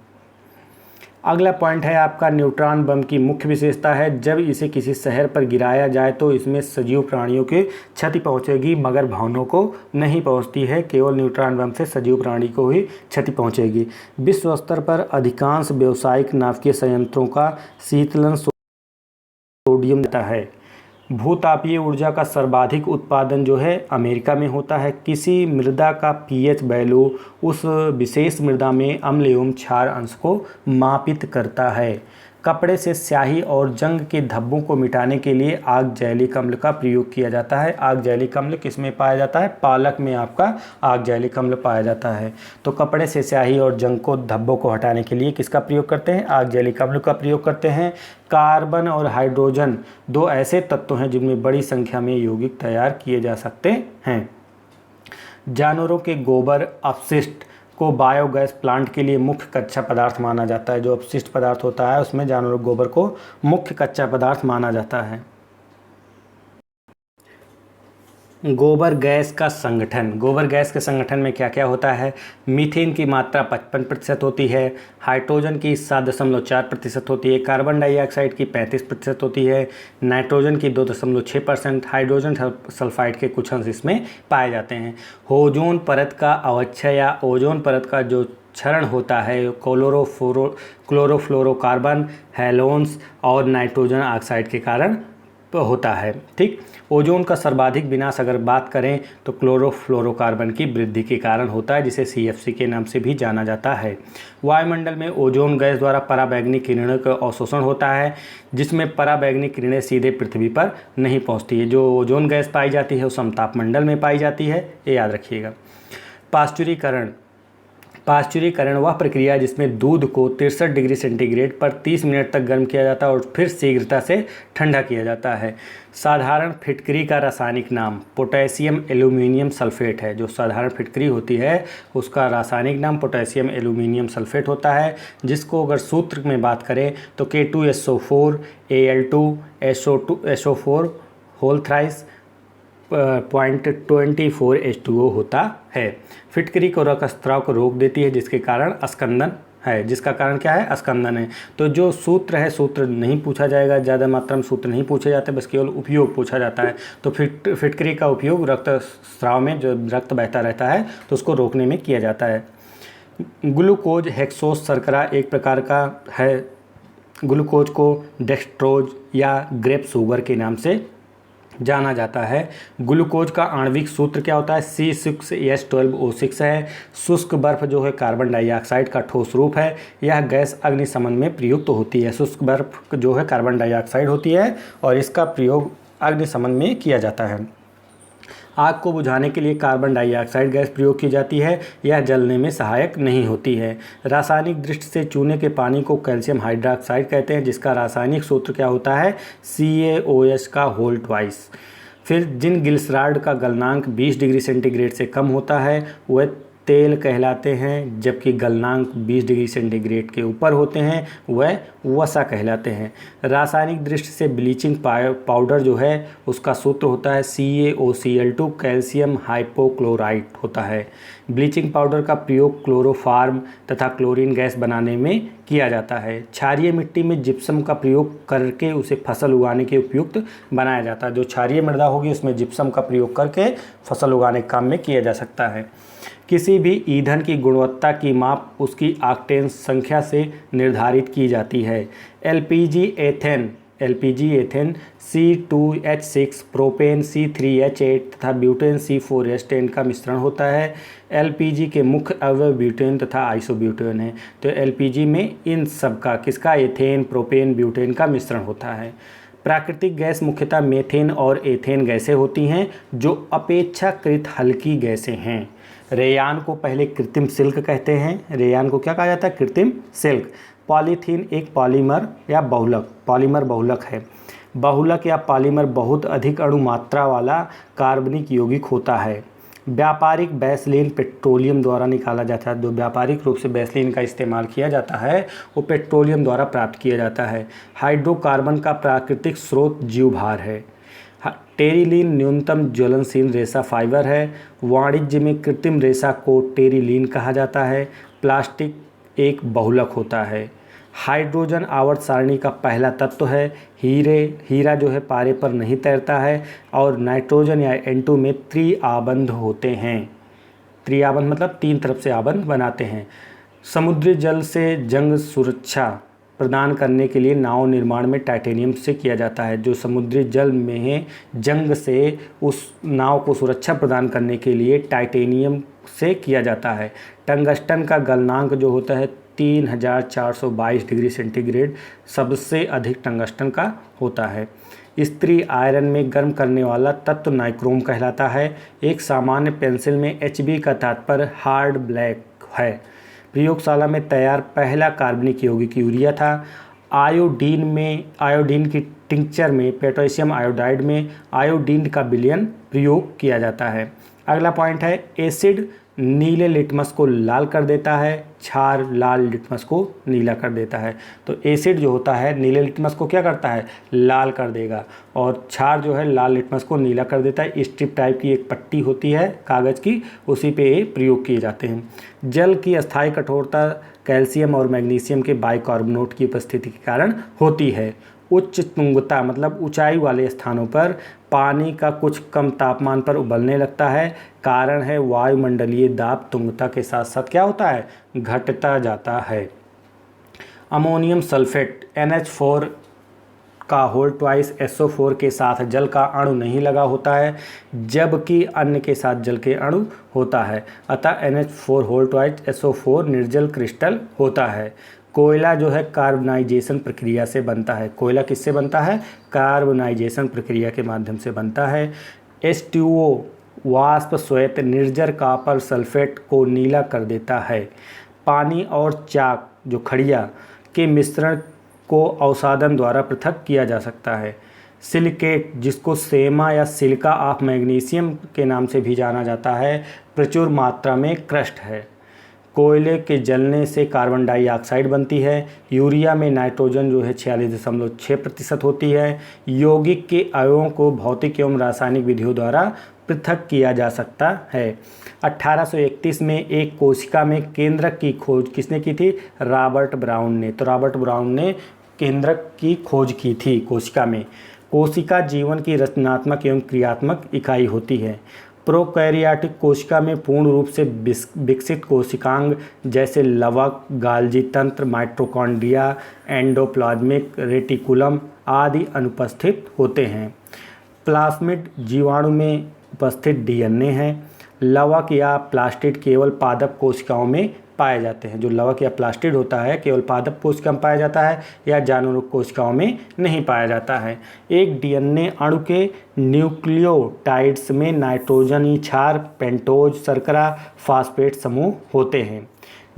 अगला पॉइंट है आपका न्यूट्रॉन बम की मुख्य विशेषता है। जब इसे किसी शहर पर गिराया जाए तो इसमें सजीव प्राणियों के क्षति पहुंचेगी मगर भवनों को नहीं पहुंचती है। केवल न्यूट्रॉन बम से सजीव प्राणी को ही क्षति पहुंचेगी। विश्व स्तर पर अधिकांश व्यावसायिक नाभिकीय संयंत्रों का शीतलन सोडियम देता है। भूतापीय ऊर्जा का सर्वाधिक उत्पादन जो है अमेरिका में होता है। किसी मृदा का पीएच वैल्यू उस विशेष मृदा में अम्ल एवं क्षार अंश को मापित करता है। कपड़े से स्याही और जंग के धब्बों को मिटाने के लिए आगजैलिक अम्ल का प्रयोग किया जाता है। आगजैलिक अम्ल किस में पाया जाता है? पालक में आपका आगजैलिक अम्ल पाया जाता है। तो कपड़े से स्याही और जंग को धब्बों को हटाने के लिए किसका प्रयोग करते हैं? आगजैलिक अम्ल का प्रयोग करते हैं। कार्बन और हाइड्रोजन 2 ऐसे तत्व हैं जिनमें बड़ी संख्या में यौगिक तैयार किए जा सकते हैं। जानवरों के गोबर अपशिष्ट को बायोगैस प्लांट के लिए मुख्य कच्चा पदार्थ माना जाता है। जो अपशिष्ट पदार्थ होता है उसमें जानवरों के गोबर को मुख्य कच्चा पदार्थ माना जाता है। गोबर गैस का संगठन। गोबर गैस के संगठन में क्या क्या होता है? मीथेन की मात्रा 55% होती है। हाइड्रोजन की 7.4% होती है। कार्बन डाइऑक्साइड की 35% होती है। नाइट्रोजन की 2.6%। हाइड्रोजन सल्फाइड के कुछ अंश इसमें पाए जाते हैं। ओजोन परत का अवक्षय या ओजोन परत का जो क्षरण होता है क्लोरोफ्लोरोकार्बन, हैलोन्स और नाइट्रोजन ऑक्साइड के कारण होता है। ठीक, ओजोन का सर्वाधिक विनाश अगर बात करें तो क्लोरोफ्लोरोकार्बन की वृद्धि के कारण होता है, जिसे CFC के नाम से भी जाना जाता है। वायुमंडल में ओजोन गैस द्वारा पराबैंगनी किरणों का अवशोषण होता है, जिसमें पराबैंगनी किरणें सीधे पृथ्वी पर नहीं पहुंचती है। जो ओजोन गैस पाई जाती है वो समताप मंडल में पाई जाती है, ये याद रखिएगा। पाश्चुरीकरण पाश्चुरीकरण वह प्रक्रिया जिसमें दूध को 63 डिग्री सेंटीग्रेड पर 30 मिनट तक गर्म किया जाता है और फिर शीघ्रता से ठंडा किया जाता है। साधारण फिटकरी का रासायनिक नाम पोटेशियम एल्यूमिनियम सल्फेट है। जो साधारण फिटकरी होती है उसका रासायनिक नाम पोटेशियम एल्यूमिनियम सल्फेट होता है, जिसको अगर सूत्र में बात करें तो K2SO4 Al2 SO4 whole thrice 0.24 H2O होता है। फिटकरी को रक्तस्राव को रोक देती है जिसके कारण स्कंदन है। जिसका कारण क्या है? स्कंदन है। तो जो सूत्र है, सूत्र नहीं पूछा जाएगा, ज़्यादा मात्रा में सूत्र नहीं पूछे जाते, बस केवल उपयोग पूछा जाता है। तो फिटकरी का उपयोग रक्तस्राव में जो रक्त बहता रहता है तो उसको रोकने में किया जाता है। ग्लूकोज हेक्सोस शर्करा एक प्रकार का है। ग्लूकोज को डेक्सट्रोज या ग्रेप शुगर के नाम से जाना जाता है। ग्लूकोज का आणविक सूत्र क्या होता है? C6H12O6 है। शुष्क बर्फ जो है कार्बन डाइऑक्साइड का ठोस रूप है। यह गैस अग्निशमन में प्रयुक्त होती है। शुष्क बर्फ जो है कार्बन डाइऑक्साइड होती है और इसका प्रयोग अग्निशमन में किया जाता है। आग को बुझाने के लिए कार्बन डाइऑक्साइड गैस प्रयोग की जाती है। यह जलने में सहायक नहीं होती है। रासायनिक दृष्टि से चूने के पानी को कैल्शियम हाइड्रोक्साइड कहते हैं, जिसका रासायनिक सूत्र क्या होता है? CaOH का होल ट्वाइस। फिर जिन ग्लिसराइड का गलनांक 20 डिग्री सेंटीग्रेड से कम होता है वह तेल कहलाते हैं, जबकि गलनांक 20 डिग्री सेंटीग्रेड के ऊपर होते हैं वह वसा कहलाते हैं। रासायनिक दृष्टि से ब्लीचिंग पाउडर जो है उसका सूत्र होता है CaOCl2 कैल्शियम हाइपोक्लोराइट होता है। ब्लीचिंग पाउडर का प्रयोग क्लोरोफार्म तथा क्लोरीन गैस बनाने में किया जाता है। क्षारीय मिट्टी में जिप्सम का प्रयोग करके उसे फसल उगाने के उपयुक्त बनाया जाता है। जो क्षारीय मृदा होगी उसमें जिप्सम का प्रयोग करके फसल उगाने के काम में किया जा सकता है। किसी भी ईंधन की गुणवत्ता की माप उसकी ऑक्टेन संख्या से निर्धारित की जाती है। LPG ethane C2H6 propane C3H8 तथा ब्यूटेन C4H10 का मिश्रण होता है। LPG के मुख्य अवयव ब्यूटेन तथा आइसोब्यूटेन है। तो LPG में इन सब का किसका? एथेन, प्रोपेन, ब्यूटेन का मिश्रण होता है। प्राकृतिक गैस मुख्यतः मेथेन और एथेन गैसें होती हैं जो अपेक्षाकृत हल्की गैसें हैं। रेयान को पहले कृत्रिम सिल्क कहते हैं। रेयान को क्या कहा जाता है? कृत्रिम सिल्क। पॉलीथीन एक पॉलीमर या बहुलक है। बहुलक या पॉलीमर बहुत अधिक अणु मात्रा वाला कार्बनिक यौगिक होता है। व्यापारिक वैसलीन पेट्रोलियम द्वारा निकाला जाता है। जो व्यापारिक रूप से वैसलीन का इस्तेमाल किया जाता है वो पेट्रोलियम द्वारा प्राप्त किया जाता है। हाइड्रोकार्बन का प्राकृतिक स्रोत जीवभार है। टेरिलीन न्यूनतम ज्वलनशील रेशा फाइबर है। वाणिज्य में कृत्रिम रेशा को टेरिलीन कहा जाता है। प्लास्टिक एक बहुलक होता है। हाइड्रोजन आवर्त सारणी का पहला तत्व है। हीरा जो है पारे पर नहीं तैरता है। और नाइट्रोजन या N2 में त्रिआबंध होते हैं। त्रिआबंध मतलब 3 तरफ से आबंध बनाते हैं। समुद्री जल से जंग सुरक्षा प्रदान करने के लिए नाव निर्माण में टाइटेनियम से किया जाता है। जो समुद्री जल में जंग से उस नाव को सुरक्षा प्रदान करने के लिए टाइटेनियम से किया जाता है। टंगस्टन का गलनांक जो होता है 3422 डिग्री सेंटीग्रेड सबसे अधिक टंगस्टन का होता है। स्त्री आयरन में गर्म करने वाला तत्व नाइक्रोम कहलाता है। एक सामान्य पेंसिल में HB का तात्पर्य हार्ड ब्लैक है। प्रयोगशाला में तैयार पहला कार्बनिक यौगिक यूरिया था। आयोडीन की टिंक्चर में पोटेशियम आयोडाइड में आयोडीन का विलयन प्रयोग किया जाता है। अगला पॉइंट है एसिड नीले लिटमस को लाल कर देता है, क्षार लाल लिटमस को नीला कर देता है। तो एसिड जो होता है नीले लिटमस को क्या करता है? लाल कर देगा। और क्षार जो है लाल लिटमस को नीला कर देता है। स्ट्रिप टाइप की एक पट्टी होती है कागज़ की, उसी पे ये प्रयोग किए जाते हैं। जल की अस्थायी कठोरता कैल्शियम और मैग्नीशियम के बाइकार्बोनेट की उपस्थिति के कारण होती है। उच्च तुंगता मतलब ऊंचाई वाले स्थानों पर पानी का कुछ कम तापमान पर उबलने लगता है। कारण है वायुमंडलीय दाब तुंगता के साथ साथ क्या होता है? घटता जाता है। अमोनियम सल्फेट NH4 का होल ट्वाइस SO4 के साथ जल का अणु नहीं लगा होता है, जबकि अन्य के साथ जल के अणु होता है। अतः NH4 होल ट्वाइस SO4 निर्जल क्रिस्टल होता है। कोयला जो है कार्बनाइजेशन प्रक्रिया से बनता है। कोयला किससे बनता है? कार्बनाइजेशन प्रक्रिया के माध्यम से बनता है। H2O वाष्प श्वेत निर्जर कॉपर सल्फेट को नीला कर देता है। पानी और चाक जो खड़िया के मिश्रण को अवसादन द्वारा पृथक किया जा सकता है। सिलिकेट जिसको सेमा या सिलिका ऑफ मैग्नीशियम के नाम से भी जाना जाता है, प्रचुर मात्रा में क्रस्ट है। कोयले के जलने से कार्बन डाइऑक्साइड बनती है। यूरिया में नाइट्रोजन जो है 46.6% होती है। यौगिक के अणुओं को भौतिक एवं रासायनिक विधियों द्वारा पृथक किया जा सकता है। 1831 में एक कोशिका में केंद्रक की खोज किसने की थी? रॉबर्ट ब्राउन ने। तो रॉबर्ट ब्राउन ने केंद्रक की खोज की थी कोशिका में। कोशिका जीवन की रचनात्मक एवं क्रियात्मक इकाई होती है। प्रोकैरियोटिक कोशिका में पूर्ण रूप से विकसित कोशिकांग जैसे लवक, गाल्जी तंत्र, माइटोकॉन्ड्रिया, एंडोप्लाज्मिक रेटिकुलम आदि अनुपस्थित होते हैं। प्लाज्मिड जीवाणु में उपस्थित डीएनए है। लवक या प्लास्टिड केवल पादप कोशिकाओं में पाए जाते हैं। जो लवक या प्लास्टिड होता है केवल पादप कोशिका में पाया जाता है या जानवरों कोशिकाओं में नहीं पाया जाता है। एक डीएनए अणु के न्यूक्लियोटाइड्स में नाइट्रोजन क्षार, पेंटोज, शर्करा, फास्फेट समूह होते हैं।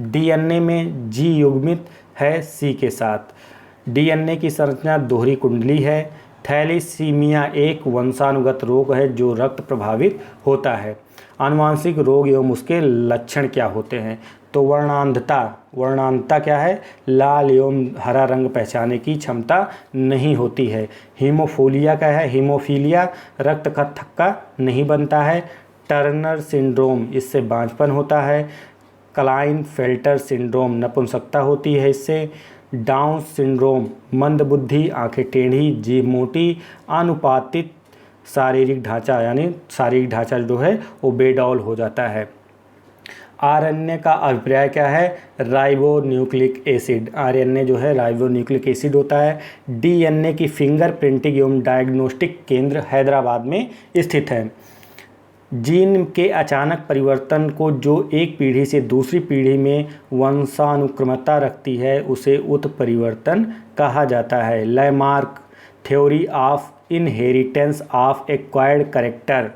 डीएनए में जी युग्मित है सी के साथ। डीएनए की संरचना दोहरी कुंडली है। थैलीसीमिया एक वंशानुगत रोग है जो रक्त प्रभावित होता है। आनुवांशिक रोग एवं उसके लक्षण क्या होते हैं? तो वर्णांधता क्या है? लाल एवं हरा रंग पहचानने की क्षमता नहीं होती है। हीमोफीलिया क्या है? हीमोफीलिया रक्त का थक्का नहीं बनता है। टर्नर सिंड्रोम इससे बांझपन होता है। क्लाइनफेल्टर सिंड्रोम नपुंसकता होती है इससे। डाउन सिंड्रोम मंदबुद्धि, आंखें टेढ़ी, जीभ मोटी, अनुपातित शारीरिक ढांचा यानी शारीरिक ढांचा जो है वो बेडौल हो जाता है। आरएनए का अभिप्राय क्या है? Ribonucleic acid. आरएनए जो है राइबोन्यूक्लिक एसिड होता है। डीएनए की फिंगर प्रिंटिंग एवं डायग्नोस्टिक केंद्र हैदराबाद में स्थित है। जीन के अचानक परिवर्तन को जो एक पीढ़ी से दूसरी पीढ़ी में वंशानुक्रमता रखती है उसे उत्परिवर्तन कहा जाता है। Lamarck theory of inheritance of acquired character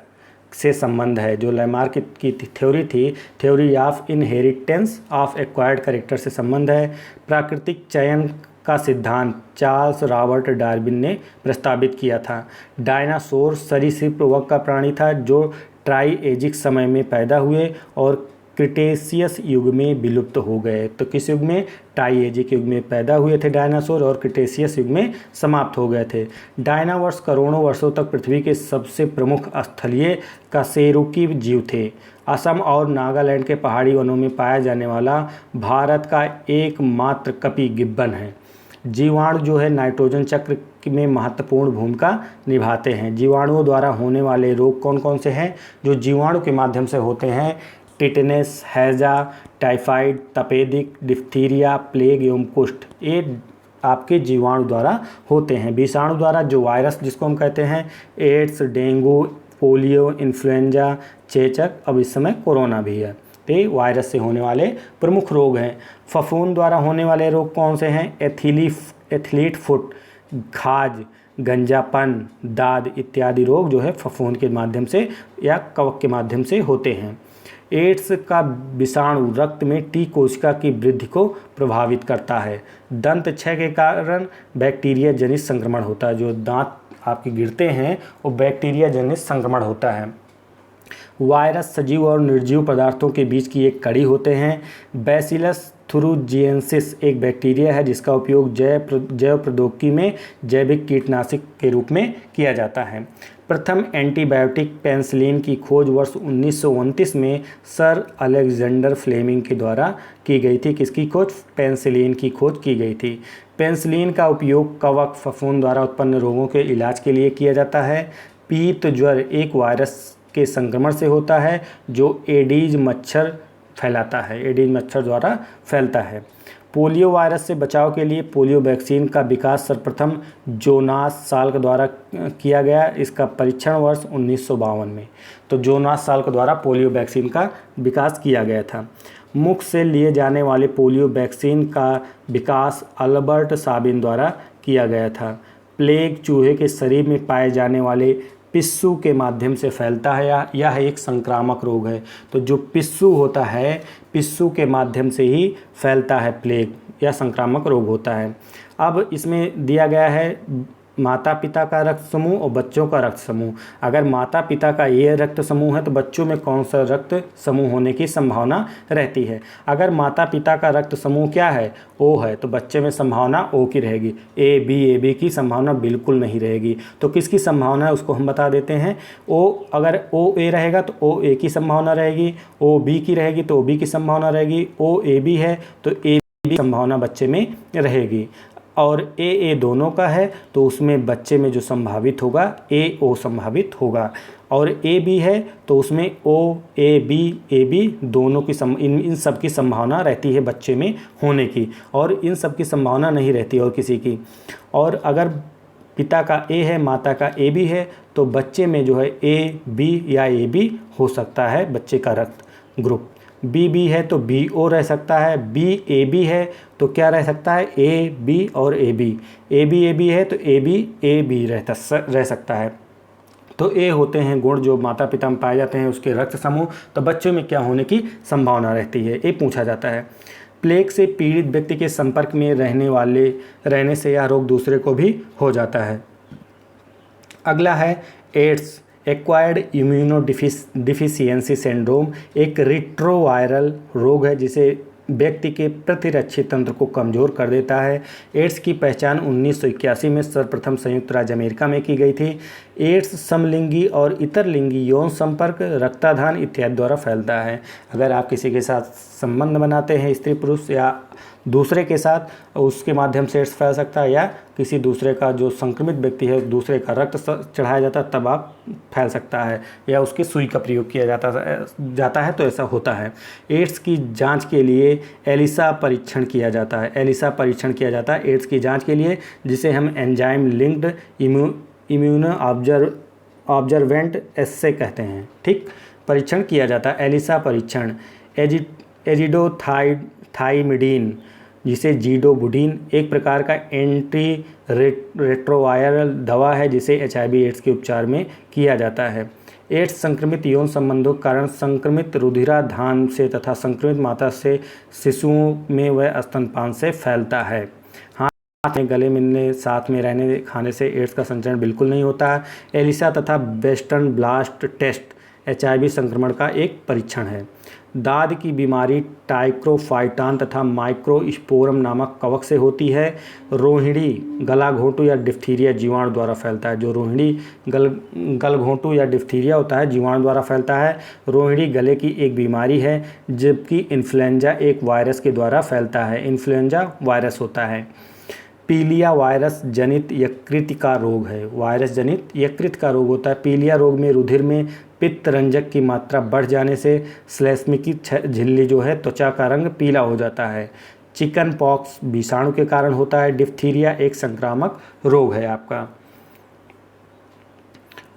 से संबंध है। जो लैमार्क की थ्योरी थी, theory of inheritance of acquired character से संबंध है। प्राकृतिक चयन का सिद्धांत चार्ल्स रॉबर्ट डार्विन ने प्रस्तावित किया था। डायनासोर सरीसृप वर्ग का प्राणी था जो ट्राइएजिक समय में पैदा हुए और क्रिटेशियस युग में विलुप्त हो गए। तो किस युग में? ट्राइएजिक युग में पैदा हुए थे डायनासोर और क्रिटेशियस युग में समाप्त हो गए थे। डायनावर्स करोड़ों वर्षों तक पृथ्वी के सबसे प्रमुख स्थलीय कशेरुकी जीव थे। असम और नागालैंड के पहाड़ी वनों में पाया जाने वाला भारत का एकमात्र कपी गिब्बन है। जीवाणु जो है नाइट्रोजन चक्र में महत्वपूर्ण भूमिका निभाते हैं। जीवाणुओं द्वारा होने वाले रोग कौन कौन से हैं? जो जीवाणु के माध्यम से होते हैं, टिटनेस, हैजा, टाइफाइड, तपेदिक, डिप्थीरिया, प्लेग एवं कुष्ठ, ये आपके जीवाणु द्वारा होते हैं। विषाणु द्वारा जो वायरस जिसको हम कहते हैं एड्स, डेंगू, पोलियो, इन्फ्लुएंजा, चेचक, अब इस समय कोरोना भी है। तो ये वायरस से होने वाले प्रमुख रोग हैं। फफूंद द्वारा होने वाले रोग कौन से हैं? एथलीट फुट, खाज, गंजापन, दाद इत्यादि रोग जो है फफूंद के माध्यम से या कवक के माध्यम से होते हैं। एड्स का विषाणु रक्त में टी कोशिका की वृद्धि को प्रभावित करता है। दंत क्षय के कारण बैक्टीरिया जनित संक्रमण होता है। जो दांत आपके गिरते हैं वो बैक्टीरिया जनित संक्रमण होता है। वायरस सजीव और निर्जीव पदार्थों के बीच की एक कड़ी होते हैं। बैसिलस थुरुजिएंसिस एक बैक्टीरिया है जिसका उपयोग जैव प्रौद्योगिकी में जैविक कीटनाशक के रूप में किया जाता है। प्रथम एंटीबायोटिक पेनिसिलिन की खोज वर्ष 1929 में सर अलेक्जेंडर फ्लेमिंग के द्वारा की गई थी। किसकी खोज? पेनिसिलिन की खोज की गई थी। पेनिसिलिन का उपयोग कवक फफूंद द्वारा उत्पन्न रोगों के इलाज के लिए किया जाता है। पीत ज्वर एक वायरस के संक्रमण से होता है जो एडीज मच्छर फैलाता है, एडीज मच्छर द्वारा फैलता है। पोलियो वायरस से बचाव के लिए पोलियो वैक्सीन का विकास सर्वप्रथम जोनास साल्क द्वारा किया गया। इसका परीक्षण वर्ष 1952 में। तो जोनास साल्क द्वारा पोलियो वैक्सीन का विकास किया गया था। मुख से लिए जाने वाले पोलियो वैक्सीन का विकास अल्बर्ट साबिन द्वारा किया गया था। प्लेग चूहे के शरीर में पाए जाने वाले पिस्सू के माध्यम से फैलता है या यह एक संक्रामक रोग है। तो जो पिस्सू होता है, पिस्सू के माध्यम से ही फैलता है प्लेग या संक्रामक रोग होता है। अब इसमें दिया गया है माता पिता का रक्त समूह और बच्चों का रक्त समूह। अगर माता पिता का ये रक्त समूह है तो बच्चों में कौन सा रक्त समूह होने की संभावना रहती है। अगर माता पिता का रक्त समूह क्या है, ओ है, तो बच्चे में संभावना ओ की रहेगी। ए बी की संभावना बिल्कुल नहीं रहेगी। तो किसकी संभावना है उसको हम बता देते हैं। ओ, अगर ओ ए रहेगा तो ओ ए की संभावना रहेगी, ओ बी की रहेगी तो ओ बी की संभावना रहेगी, ओ ए बी है तो ए बी की संभावना बच्चे में रहेगी। और ए दोनों का है तो उसमें बच्चे में जो संभावित होगा ए ओ संभावित होगा। और ए बी है तो उसमें ओ ए बी दोनों की इन सब की संभावना रहती है बच्चे में होने की, और इन सब की संभावना नहीं रहती और किसी की। और अगर पिता का ए है, माता का ए बी है, तो बच्चे में जो है ए बी या ए बी हो सकता है बच्चे का रक्त ग्रुप। बी है तो बी ओ रह सकता है, बी ए बी है तो क्या रह सकता है, ए बी और ए बी है तो ए बी रह सकता है। तो ए होते हैं गुण जो माता पिता में पाए जाते हैं उसके रक्त समूह। तो बच्चों में क्या होने की संभावना रहती है, ये पूछा जाता है। प्लेग से पीड़ित व्यक्ति के संपर्क में रहने से यह रोग दूसरे को भी हो जाता है। अगला है एड्स, एक्वायर्ड इम्यूनोडिफिशियंसी सिंड्रोम, एक रिट्रोवायरल रोग है जिसे व्यक्ति के प्रतिरक्षी तंत्र को कमज़ोर कर देता है। एड्स की पहचान 1981 में सर्वप्रथम संयुक्त राज्य अमेरिका में की गई थी। एड्स समलिंगी और इतर लिंगी यौन संपर्क, रक्तादान इत्यादि द्वारा फैलता है। अगर आप किसी के साथ संबंध बनाते हैं, स्त्री पुरुष या दूसरे के साथ, उसके माध्यम से एड्स फैल सकता है, या किसी दूसरे का जो संक्रमित व्यक्ति है दूसरे का रक्त चढ़ाया जाता है तब आप फैल सकता है, या उसकी सुई का प्रयोग किया जाता है तो ऐसा होता है। एड्स की जांच के लिए एलिसा परीक्षण किया जाता है एड्स की जांच के लिए, जिसे हम एंजाइम लिंक्ड इम्यूनो ऑब्जर्वेंट एस्से कहते हैं। ठीक, परीक्षण किया जाता है एलिसा परीक्षण। एजिडोथाइमिडीन जिसे जीडोबुडीन एक प्रकार का एंटी रेट्रोवायरल दवा है जिसे HIV एड्स के उपचार में किया जाता है। एड्स संक्रमित यौन संबंधों के कारण संक्रमित रुधिराधान से तथा संक्रमित माता से शिशुओं में व स्तनपान से फैलता है। हाथ में गले मिलने, साथ में रहने, खाने से एड्स का संचरण बिल्कुल नहीं होता है। एलिसा तथा वेस्टर्न ब्लास्ट टेस्ट HIV संक्रमण का एक परीक्षण है। दाद की बीमारी टाइक्रोफाइटान तथा माइक्रोस्पोरम नामक कवक से होती है। रोहिणी गलाघोंटू या डिप्थीरिया जीवाणु द्वारा फैलता है। जो रोहिणी गलघोंटू या डिप्थीरिया होता है जीवाणु द्वारा फैलता है। रोहिणी गले की एक बीमारी है, जबकि इन्फ्लुएंजा एक वायरस के द्वारा फैलता है। इन्फ्लुएंजा वायरस होता है। पीलिया वायरस जनित यकृत का रोग है। वायरस जनित यकृत का रोग होता है। पीलिया रोग में रुधिर में पित्त रंजक की मात्रा बढ़ जाने से श्लेष्मिकी झिल्ली जो है त्वचा का रंग पीला हो जाता है। चिकन पॉक्स विषाणु के कारण होता है। डिप्थीरिया एक संक्रामक रोग है आपका।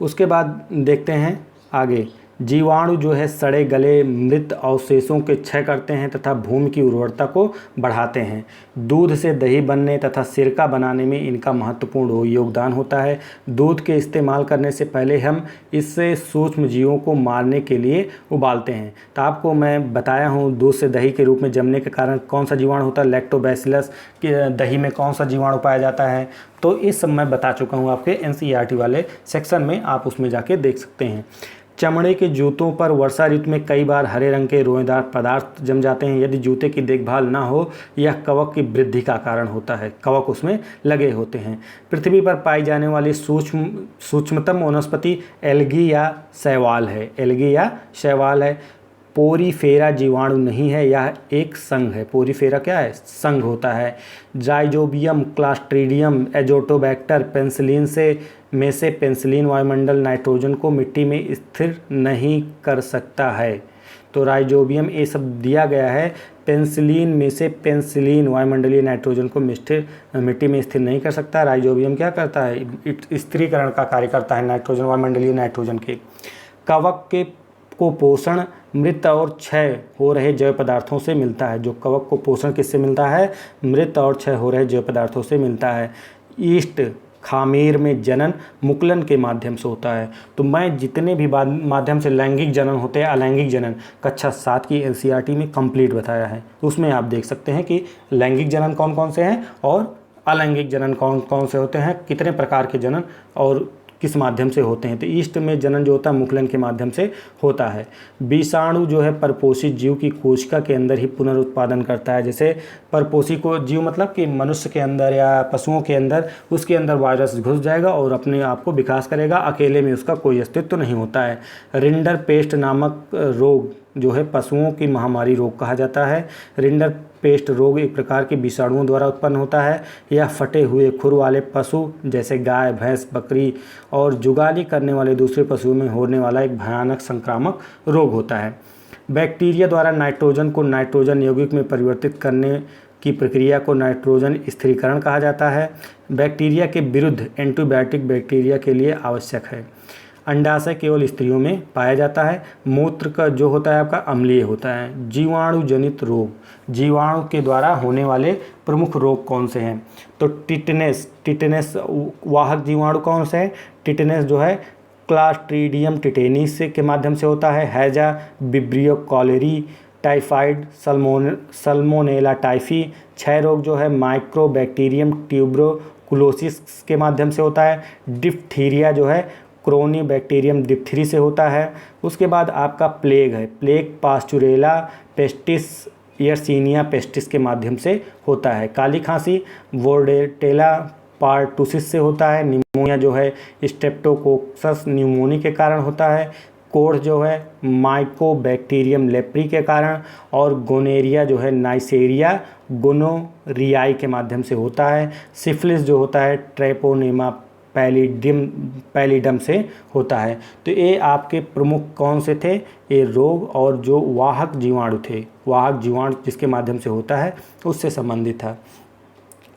उसके बाद देखते हैं आगे। जीवाणु जो है सड़े गले मृत अवशेषों के क्षय करते हैं तथा भूमि की उर्वरता को बढ़ाते हैं। दूध से दही बनने तथा सिरका बनाने में इनका महत्वपूर्ण योगदान होता है। दूध के इस्तेमाल करने से पहले हम इससे सूक्ष्म जीवों को मारने के लिए उबालते हैं। तो आपको मैं बताया हूँ दूध से दही के रूप में जमने के कारण कौन सा जीवाणु होता है, लैक्टोबैसिलस। दही में कौन सा जीवाणु पाया जाता है, तो ये सब मैं बता चुका हूँ आपके NCERT वाले सेक्शन में, आप उसमें जाके देख सकते हैं। चमड़े के जूतों पर वर्षा ऋतु में कई बार हरे रंग के रोएदार पदार्थ जम जाते हैं। यदि जूते की देखभाल ना हो, यह कवक की वृद्धि का कारण होता है। कवक उसमें लगे होते हैं। पृथ्वी पर पाई जाने वाली सूक्ष्मतम वनस्पति एल्गी या शैवाल है। पोरीफेरा जीवाणु नहीं है, यह एक संघ है। पोरीफेरा क्या है, संघ होता है। राइजोबियम, क्लास्ट्रीडियम, एजोटोबैक्टर में से पेनिसिलिन वायुमंडल नाइट्रोजन को मिट्टी में स्थिर नहीं कर सकता है। तो राइजोबियम ये सब दिया गया है। पेनिसिलिन में से पेनिसिलिन वायुमंडलीय नाइट्रोजन को मिट्टी में स्थिर नहीं कर सकता। राइजोबियम क्या करता है, स्थिरीकरण का कार्य करता है नाइट्रोजन, वायुमंडलीय नाइट्रोजन के। कवक को पोषण मृत और क्षय हो रहे जैव पदार्थों से मिलता है। जो कवक को पोषण किससे मिलता है, मृत और क्षय हो रहे जैव पदार्थों से मिलता है। ईस्ट खामेर में जनन मुकुलन के माध्यम से होता है। तो मैं जितने भी माध्यम से लैंगिक जनन होते हैं, अलैंगिक जनन कक्षा 7 की एनसीईआरटी में कंप्लीट बताया है। उसमें आप देख सकते हैं कि लैंगिक जनन कौन कौन से हैं और अलैंगिक जनन कौन कौन से होते हैं, कितने प्रकार के जनन और किस माध्यम से होते हैं। तो ईस्ट में जनन जो होता है मुकुलन के माध्यम से होता है। विषाणु जो है परपोषित जीव की कोशिका के अंदर ही पुनरुत्पादन करता है। जैसे परपोषित को जीव मतलब कि मनुष्य के अंदर या पशुओं के अंदर, उसके अंदर वायरस घुस जाएगा और अपने आप को विकास करेगा, अकेले में उसका कोई अस्तित्व नहीं होता है। रिंडर पेस्ट नामक रोग जो है पशुओं की महामारी रोग कहा जाता है। रिंडर पेस्ट रोग एक प्रकार के विषाणुओं द्वारा उत्पन्न होता है। यह फटे हुए खुर वाले पशु जैसे गाय, भैंस, बकरी और जुगाली करने वाले दूसरे पशुओं में होने वाला एक भयानक संक्रामक रोग होता है। बैक्टीरिया द्वारा नाइट्रोजन को नाइट्रोजन यौगिक में परिवर्तित करने की प्रक्रिया को नाइट्रोजन स्थिरीकरण कहा जाता है। बैक्टीरिया के विरुद्ध एंटीबायोटिक बैक्टीरिया के लिए आवश्यक है। अंडाशय केवल स्त्रियों में पाया जाता है। मूत्र का जो होता है आपका अम्लीय होता है। जीवाणु जनित रोग, जीवाणु के द्वारा होने वाले प्रमुख रोग कौन से हैं? तो टिटेनस वाहक जीवाणु कौन से हैं? टिटेनस जो है क्लास्ट्रीडियम टिटेनिस के माध्यम से होता है। हैजा, vibrio cholerae, typhoid, Salmonella typhi. क्षय रोग जो है माइक्रोबैक्टीरियम ट्यूबरोकुलोसिस के माध्यम से होता है। डिप्थीरिया जो है क्रोनी बैक्टीरियम डिप्थीरी से होता है। उसके बाद आपका प्लेग है। Plague Pasteurella pestis Yersinia pestis के माध्यम से होता है। काली खांसी वोर्डेटेला पार्टुसिस से होता है। निमोनिया जो है स्ट्रेप्टोकोकस न्यूमोनी के कारण होता है। कोढ़ जो है माइकोबैक्टीरियम लेप्री के कारण, और गोनेरिया जो है नाइसेरिया गोनोरियाई के माध्यम से होता है। सिफिलिस जो होता है ट्रेपोनेमा पैलिडम से होता है। तो ये आपके प्रमुख कौन से थे? ये रोग और जो वाहक जीवाणु थे, वाहक जीवाणु जिसके माध्यम से होता है उससे संबंधित था।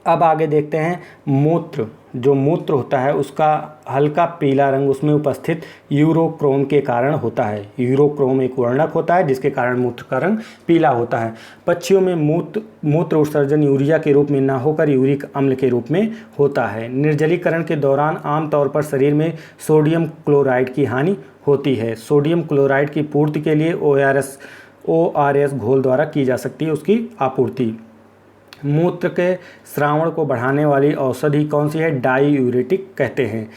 अब आगे देखते हैं मूत्र। जो मूत्र होता है उसका हल्का पीला रंग उसमें उपस्थित यूरोक्रोम के कारण होता है। यूरोक्रोम एक वर्णक होता है जिसके कारण मूत्र का रंग पीला होता है। पक्षियों में मूत्र उत्सर्जन यूरिया के रूप में न होकर यूरिक अम्ल के रूप में होता है। निर्जलीकरण के दौरान आमतौर पर शरीर में सोडियम क्लोराइड की हानि होती है। सोडियम क्लोराइड की पूर्ति के लिए ORS घोल द्वारा की जा सकती है उसकी आपूर्ति। मूत्र के स्रावण को बढ़ाने वाली औषधि कौन सी है? डाईयूरेटिक कहते हैं।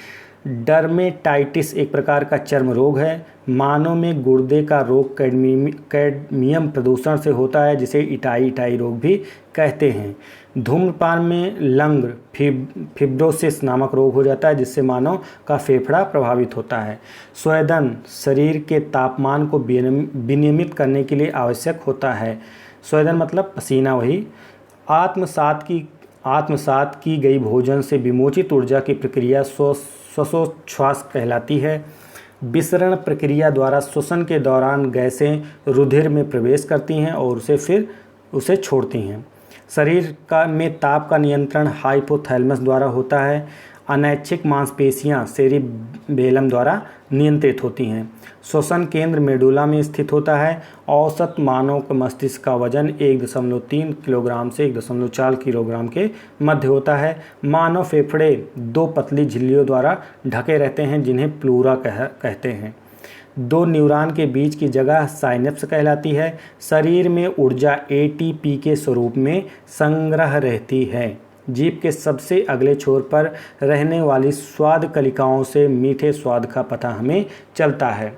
डर्मेटाइटिस एक प्रकार का चर्म रोग है। मानव में गुर्दे का रोग कैडमियम प्रदूषण से होता है जिसे इटाई रोग भी कहते हैं। धूम्रपान में लंग फिब्रोसिस नामक रोग हो जाता है जिससे मानव का फेफड़ा प्रभावित होता है। स्वेदन शरीर के तापमान को विनियमित करने के लिए आवश्यक होता है। स्वेदन मतलब पसीना वही। आत्मसात की गई भोजन से विमोचित ऊर्जा की प्रक्रिया श्वासोच्छ्वास कहलाती है। विसरण प्रक्रिया द्वारा श्वसन के दौरान गैसें रुधिर में प्रवेश करती हैं और उसे छोड़ती हैं। शरीर में ताप का नियंत्रण हाइपोथैलेमस द्वारा होता है। अनैच्छिक मांसपेशियां सेरिबेलम द्वारा नियंत्रित होती हैं। श्वसन केंद्र मेडुला में स्थित होता है। औसत मानव के मस्तिष्क का वजन 1.3 किलोग्राम से 1.4 किलोग्राम के मध्य होता है। मानव फेफड़े 2 पतली झिल्लियों द्वारा ढके रहते हैं जिन्हें प्लूरा कहते हैं। 2 न्यूरॉन के बीच की जगह साइनेप्स कहलाती है। शरीर में ऊर्जा ATP के स्वरूप में संग्रह रहती है। जीभ के सबसे अगले छोर पर रहने वाली स्वाद कलिकाओं से मीठे स्वाद का पता हमें चलता है।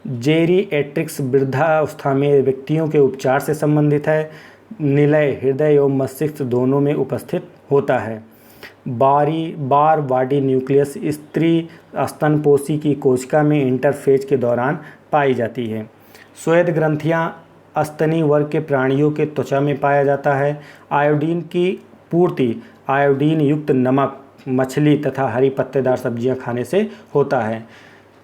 जेरिएट्रिक्स वृद्धावस्था में व्यक्तियों के उपचार से संबंधित है। निलय हृदय एवं मस्तिष्क दोनों में उपस्थित होता है। बार बॉडी न्यूक्लियस स्त्री स्तनपोषी की कोशिका में इंटरफेज के दौरान पाई जाती है। श्वेत ग्रंथियां स्तनी वर्ग के प्राणियों के त्वचा में पाया जाता है। आयोडीन की पूर्ति आयोडीन युक्त नमक, मछली तथा हरी पत्तेदार सब्जियां खाने से होता है।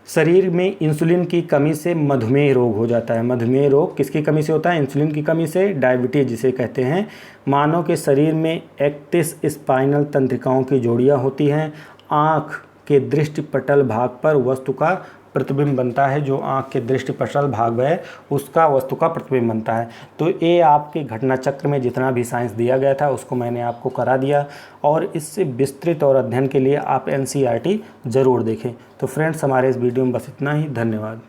शरीर में इंसुलिन की कमी से मधुमेह रोग हो जाता है। मधुमेह रोग किसकी कमी से होता है? इंसुलिन की कमी से, डायबिटीज जिसे कहते हैं। मानव के शरीर में 31 स्पाइनल तंत्रिकाओं की जोड़ियां होती हैं। आँख के दृष्टिपटल भाग पर वस्तु का प्रतिबिंब बनता है, जो आँख के दृष्टिपटल भाग है उसका वस्तु का प्रतिबिंब बनता है। तो ये आपके घटना चक्र में जितना भी साइंस दिया गया था उसको मैंने आपको करा दिया, और इससे विस्तृत और अध्ययन के लिए आप NCERT ज़रूर देखें। तो फ्रेंड्स, हमारे इस वीडियो में बस इतना ही। धन्यवाद।